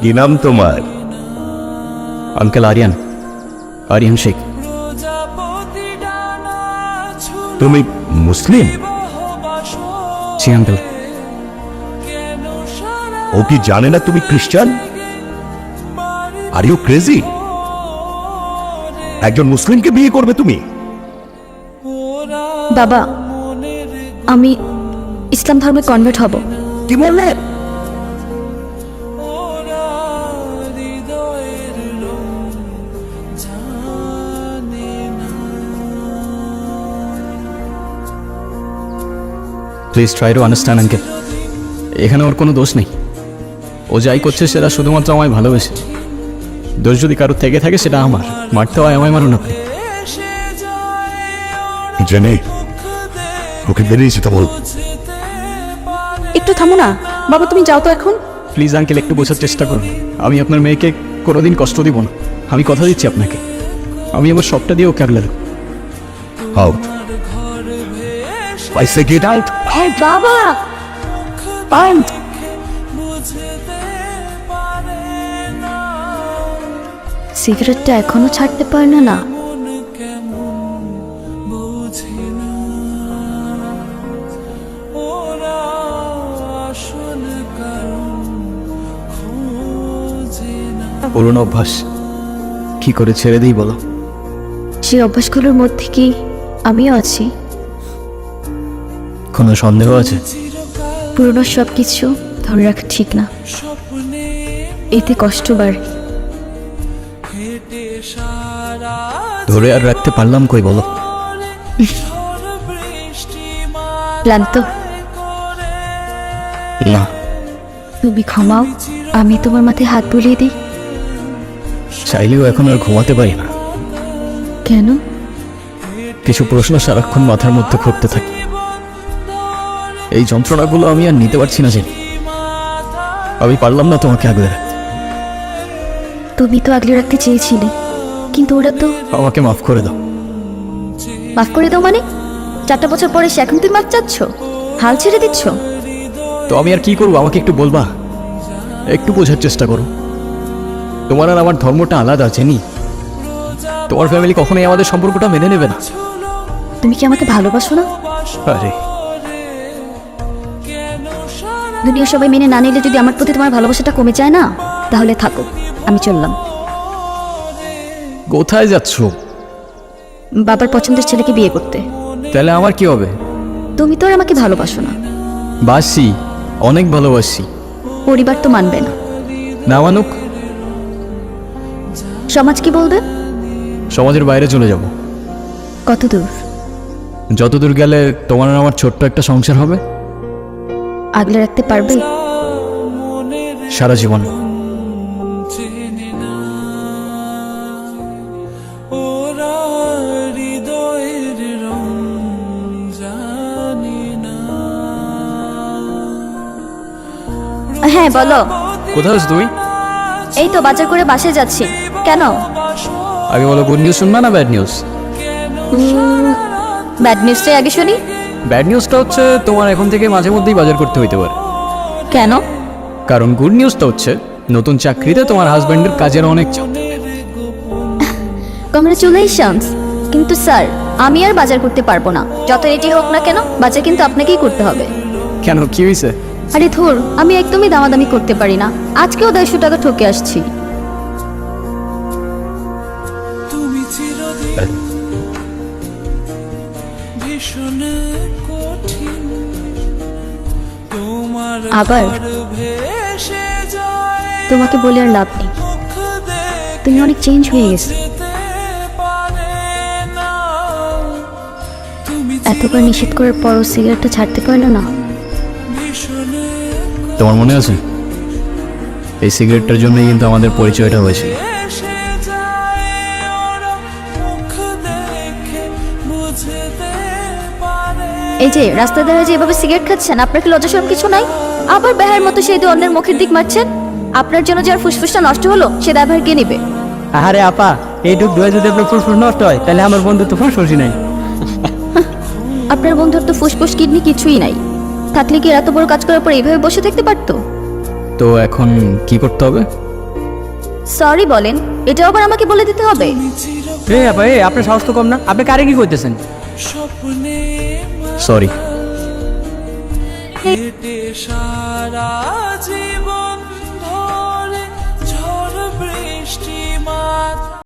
কি নাম তোমার? আঙ্কেল আরিয়ান, আরিয়ান শেখ। তুমি মুসলিম? জি আঙ্কেল। ও কি জানে না তুমি খ্রিস্টান? Are you crazy? একজন মুসলিমকে বিয়ে করবে তুমি? বাবা, আমি ইসলাম ধর্মে কনভার্ট হব। কি বললে? Please try to understand uncle, এখানে ওর কোনো দোষ নেই। ও যাই করছে সেটা শুধুমাত্র আমায় ভালোবেসে। দোষ যদি কারোর থেকে থাকে সেটা আমার। মারতে হয় আমায়, মারুন আপনি। জেনে ওকে বেরিয়ে যেতে বল। একটু থামো না বাবা, তুমি যাও তো এখন। প্লিজ আঙ্কেল, একটু বোঝার চেষ্টা করুন। আমি আপনার মেয়েকে কোনোদিন কষ্ট দিব না। আমি কথা দিচ্ছি আপনাকে, আমি আমার সবটা দিয়ে ওকে আগলে দেবো। Out. I say get out. হ্যাঁ বাবা, Out. সিগারেটটা এখনো ছাড়তে পারলো না। পুরনো অভ্যাস, কি করে ছেড়ে দিই বলো? সেই অভ্যাসগুলোর মধ্যে কি আমিও আছি? কোনো সন্দেহ আছে? পুরনো সব কিছু ধরে রাখা ঠিক না, এতে কষ্ট বাড়ে। ধরে আর রাখতে পারলাম কই বলো? ক্লান্ত? না। তুমি ঘুমাও, আমি তোমার মাথায় হাত বুলিয়ে দিই। চাইলেও এখন আর ঘুমাতে পারি না। কেন? কিছু প্রশ্ন সারাক্ষণ মাথার মধ্যে ঘুরতে থাকে। এই যন্ত্রণাগুলো আমি আর নিতে পারছি না। যে আমি পারলাম না তোমাকে আগলে রাখতে। তুমি তো আগলে রাখতে চেয়েছিলে, কিন্তু ওরা তো। আমাকে মাফ করে দাও। মাফ করে দাও মানে? 4টা বছর পরে সে এখন তুমি মাফ চাচ্ছ? হাল ছেড়ে দিচ্ছ? তো আমি আর কি করবো? আমাকে একটু বলবা? একটু বোঝার চেষ্টা করো। তোমার আর আমার ধর্মটা আলাদা, জেনি। তোমার ফ্যামিলি কখনোই আমাদের সম্পর্কটা মেনে নেবে না। তুমি কি আমাকে ভালোবাসো না? আরে দুনিয়া সবাই মেনে না নিলে যদি আমার প্রতি তোমার ভালোবাসাটা কমে যায় না, তাহলে থাকো, আমি চললাম। কোথায় যাচ্ছ? বাবার পছন্দের ছেলেকে বিয়ে করতে। তাহলে আমার কি হবে? তুমি তো আর আমাকে ভালোবাসো না। বাসি, অনেক ভালোবাসি। পরিবার তো মানবে না। না মানুক, সমাজ কি বলবে? সমাজের বাইরে চলে যাব। কত দূর? যতদূর গেলে তোমার আর আমার ছোট্ট একটা সংসার হবে। আগলে রাখতে পারবে? সারা জীবন। হ্যাঁ বলো। কোথায় আছো তুমি? এই তো বাজার করে বাসায় যাচ্ছি। কেন? আগে বলো, গুড নিউজ শুনবা না ব্যাড নিউজ? ব্যাড নিউজটাই আগে শুনি। ব্যাড নিউজটা হচ্ছে তোমার এখন থেকে মাঝে মধ্যেই বাজার করতে হইতে পারে। কেন? কারণ গুড নিউজটা হচ্ছে নতুন চাকরিতে তোমার হাজব্যান্ডের কাজের অনেক চাপ। কংগ্রেচুলেশনস। কিন্তু স্যার, আমি আর বাজার করতে পারবো না। যত রেডি হোক না কেন, বাজার কিন্তু আপনাকেই করতে হবে। কেন, কি হয়েছে? আরে ধুর, আমি একদমই দামাদামি করতে পারি না। আজকেও 150 টাকা ঠকে আসছি। আবার তোমাকে বলে আর লাভ নেই, তুমি অনেক চেঞ্জ হয়ে গেছো। এতবার নিষেধ করার পরও সিগারেটটা ছাড়তে পারলো না। তোমার মনে আছে এই সিগারেটটার জন্যই কিন্তু আমাদের পরিচয়টা হয়েছিল। এই যে রাস্তা ধারে যে এভাবে সিগারেট খাচ্ছেন, আপনার কি লজ্জা শরম কিছু নাই? আবার বেহার মতো সেই দিয়ে অন্যের মুখের দিক মারছেন। আপনার জন্য যার ফুসফুসটা নষ্ট হলো, সে দায়ভার কে নেবে? আরে আপা, এইটুক ধোয়া যদি আপনার ফুসফুস নষ্ট হয়, তাহলে আমার বন্ধু তো ফুসফুসই নাই। আপনার বন্ধুর তো ফুসফুস কিডনি কিছুই নাই। থাকলে কি এত বড় কাজ করার পর এইভাবে বসে থাকতে পারতো? তো এখন কি করতে হবে? সরি বলেন, এটাও আবার আমাকে বলে দিতে হবে? আপা আপনার সাহস তো কম না, আপনি কারে কি করতেছেন? সরি। সারা জীবন